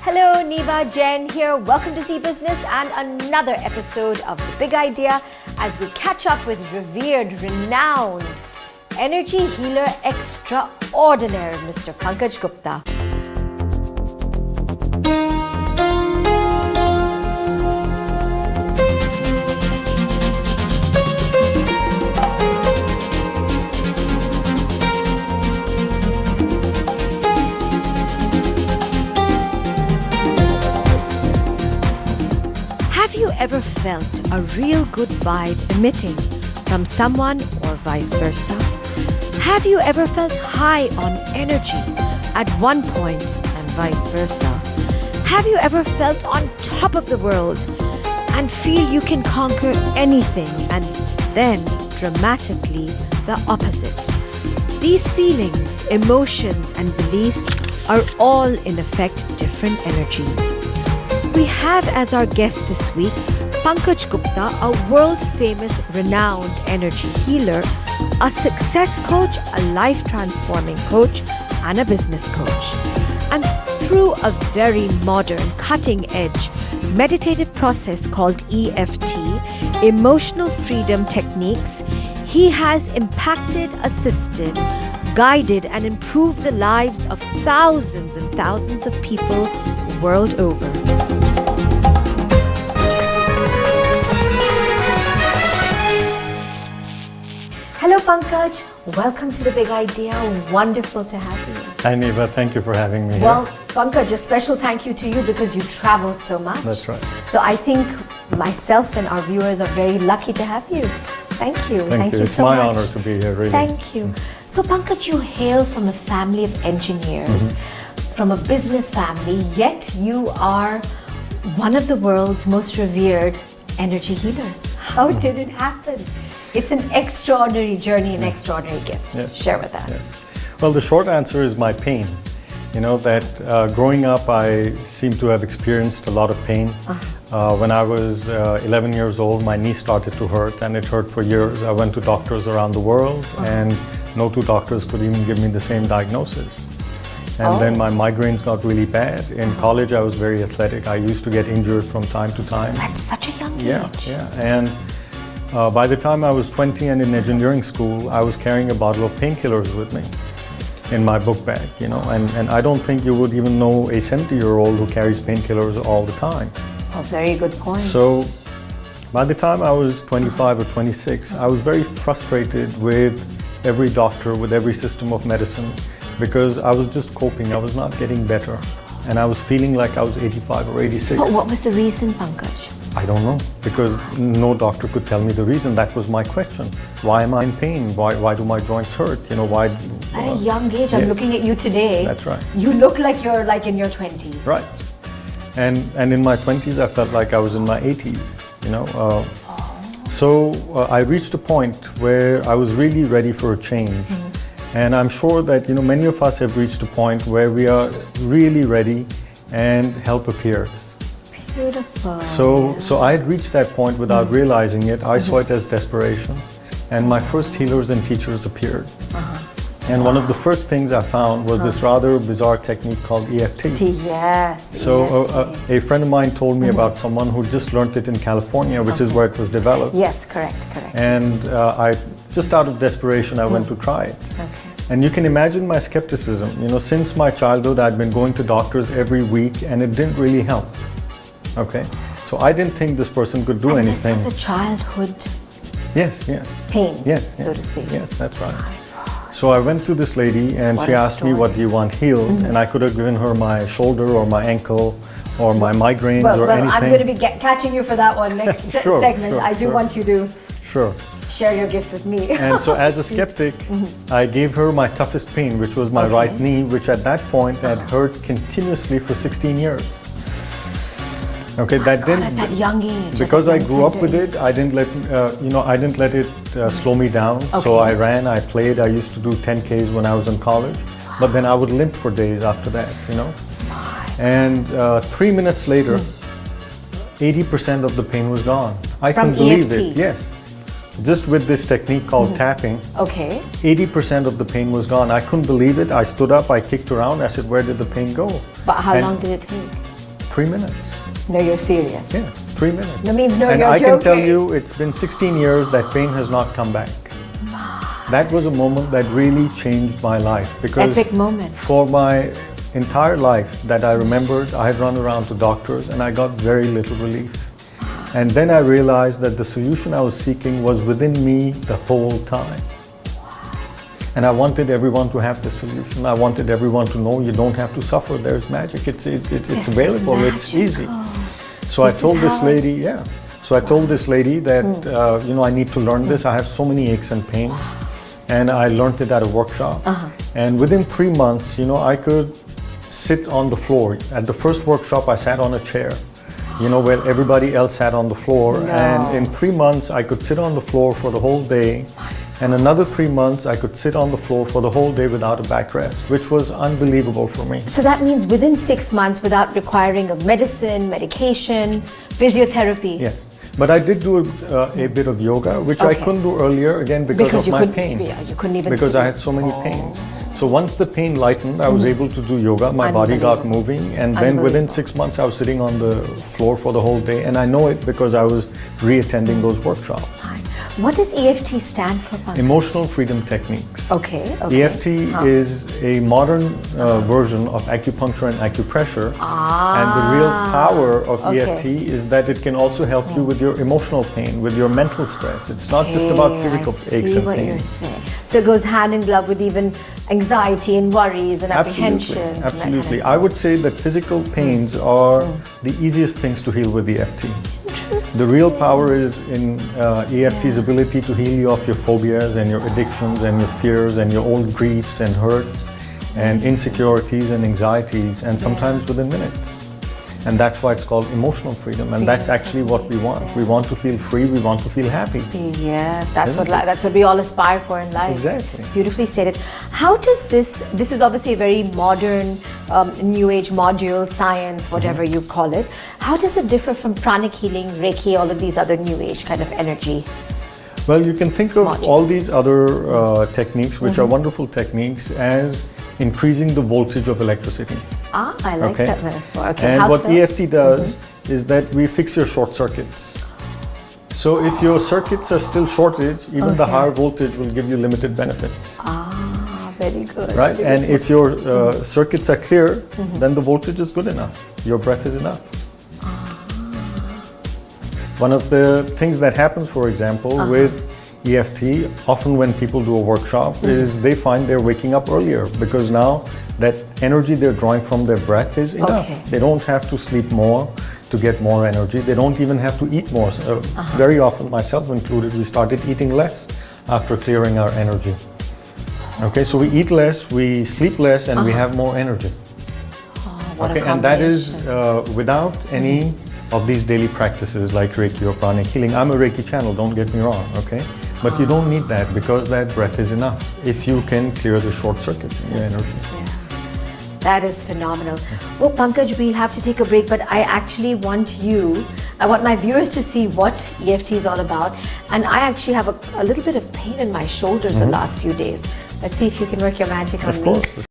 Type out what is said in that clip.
Hello, Neva, Jen here. Welcome to Zee Business and another episode of The Big Idea as we catch up with revered, renowned energy healer extraordinaire, Mr. Pankaj Gupta. Have you ever felt a real good vibe emitting from someone or vice versa? Have you ever felt high on energy at one point and vice versa? Have you ever felt on top of the world and feel you can conquer anything and then dramatically the opposite? These feelings, emotions and beliefs are all in effect different energies. We have as our guest this week Pankaj Gupta, a world-famous renowned energy healer, a success coach, a life-transforming coach, and a business coach. And through a very modern, cutting-edge meditative process called EFT, Emotional Freedom Techniques, he has impacted, assisted, guided, and improved the lives of thousands and thousands of people world over. Hello Pankaj, welcome to The Big Idea. Wonderful to have you. Hi Neva, thank you for having me Well, here. Pankaj, a special thank you to you because you travel so much. That's right. So I think myself and our viewers are very lucky to have you. Thank you. Thank you. It's so my much. honor to be here, really. Thank you. So Pankaj, you hail from a family of engineers, from a business family, yet you are one of the world's most revered energy healers. How did it happen? It's an extraordinary journey, an extraordinary gift. Yes. Share with us. Yes. Well, the short answer is my pain. You know, that growing up, I seem to have experienced a lot of pain. When I was 11 years old, my knee started to hurt, and it hurt for years. I went to doctors around the world, and no two doctors could even give me the same diagnosis. And then my migraines got really bad. In college, I was very athletic. I used to get injured from time to time. At such a young age. Yeah. And by the time I was 20 and in engineering school, I was carrying a bottle of painkillers with me in my book bag, you know, and I don't think you would even know a 70-year-old who carries painkillers all the time. Oh, very good point. So by the time I was 25 or 26, I was very frustrated with every doctor, with every system of medicine, because I was just coping. I was not getting better. And I was feeling like I was 85 or 86. But what was the reason, Pankaj? I don't know, because no doctor could tell me the reason. That was my question. Why am I in pain? Why do my joints hurt? You know, why? At a young age, I'm yes. looking at you today. That's right. You look like you're like in your 20s. Right. And in my 20s, I felt like I was in my 80s, you know. So I reached a point where I was really ready for a change. And I'm sure that, you know, many of us have reached a point where we are really ready and help appears. Beautiful. So I had reached that point without realizing it. I saw it as desperation, and my first healers and teachers appeared. And one of the first things I found was this rather bizarre technique called EFT. Yes. So a friend of mine told me about someone who just learned it in California, which is where it was developed. Yes, correct. And I, just out of desperation, I went to try it. Okay. And you can imagine my skepticism. You know, since my childhood, I'd been going to doctors every week, and it didn't really help. Okay, so I didn't think this person could do anything. This was a childhood Yes, yeah. pain, Yes, so to speak. Yes, that's right. So I went to this lady, and What she a asked me, what do you want healed? And I could have given her my shoulder or my ankle or my migraines or anything. I'm going to be catching you for that one next Sure, segment. sure, I do sure. want you to Sure. share your gift with me. And so as a skeptic, I gave her my toughest pain, which was my right knee, which at that point had hurt continuously for 16 years. Okay, that didn't. At that young age. Because I grew up with it, I didn't let I didn't let it slow me down. So I ran, I played. I used to do 10Ks when I was in college, but then I would limp for days after that. And 3 minutes later, 80% of the pain was gone. I From couldn't believe EFT? it. Yes. Just with this technique called tapping, Okay. 80% of the pain was gone. I couldn't believe it. I stood up, I kicked around. I said, where did the pain go? But how And long did it take? 3 minutes. No, you're serious. Yeah, 3 minutes. That means no, and you're I can tell joking. you, it's been 16 years that pain has not come back. That was a moment that really changed my life because Epic moment. for my entire life that I remembered, I had run around to doctors and I got very little relief. And then I realized that the solution I was seeking was within me the whole time. And I wanted everyone to have the solution. I wanted everyone to know you don't have to suffer. There's magic. It's This is available. It's easy. So I This told is this how lady, yeah. So I told this lady that I need to learn this. I have so many aches and pains, and I learned it at a workshop. And within 3 months, I could sit on the floor. At the first workshop, I sat on a chair. Where everybody else sat on the floor. No. And in 3 months, I could sit on the floor for the whole day. And another 3 months, I could sit on the floor for the whole day without a backrest, which was unbelievable for me. So that means within 6 months, without requiring of medicine, medication, physiotherapy. Yes. But I did do a bit of yoga, which I Okay. couldn't do earlier, again, because of my pain. Yeah, you couldn't even Because sit. I had so many pains. So once the pain lightened, I was able to do yoga. My body got moving, and then within 6 months, I was sitting on the floor for the whole day. And I know it because I was re-attending those workshops. What does EFT stand for, Pankaj? Emotional freedom techniques. Okay. EFT is a modern version of acupuncture and acupressure. And the real power of EFT is that it can also help you with your emotional pain, with your mental stress. It's not just about physical aches and what you're pains. saying. So it goes hand in glove with even anxiety and worries and Absolutely, apprehensions. absolutely. I would say that physical pains are the easiest things to heal with EFT. The real power is in EFT's ability to heal you of your phobias and your addictions and your fears and your old griefs and hurts and insecurities and anxieties, and sometimes within minutes. And that's why it's called emotional freedom, and that's actually what we want. We want to feel free, we want to feel happy. Yes, that's what we all aspire for in life. Exactly. Beautifully stated. How does this is obviously a very modern, new age module, science, whatever you call it. How does it differ from pranic healing, Reiki, all of these other new age kind of energy? Well, you can think of all these other techniques, which are wonderful techniques, as increasing the voltage of electricity. I like that metaphor. Okay, and how what so? EFT does is that we fix your short circuits. So if your circuits are still shorted, even the higher voltage will give you limited benefits. Very good. Right? Very And good. if your circuits are clear, then the voltage is good enough. Your breath is enough. One of the things that happens, for example, with EFT, often when people do a workshop, is they find they're waking up earlier because now that energy they're drawing from their breath is enough. Okay. They don't have to sleep more to get more energy. They don't even have to eat more. So very often, myself included, we started eating less after clearing our energy. Okay, so we eat less, we sleep less, and we have more energy. What a Okay, and that is combination. without any of these daily practices like Reiki or pranic healing. I'm a Reiki channel, don't get me wrong, okay? But you don't need that because that breath is enough if you can clear the short circuits in your energy. That is phenomenal. Well, Pankaj, we have to take a break, but I actually I want my viewers to see what EFT is all about. And I actually have a little bit of pain in my shoulders the last few days. Let's see if you can work your magic on Of me. course.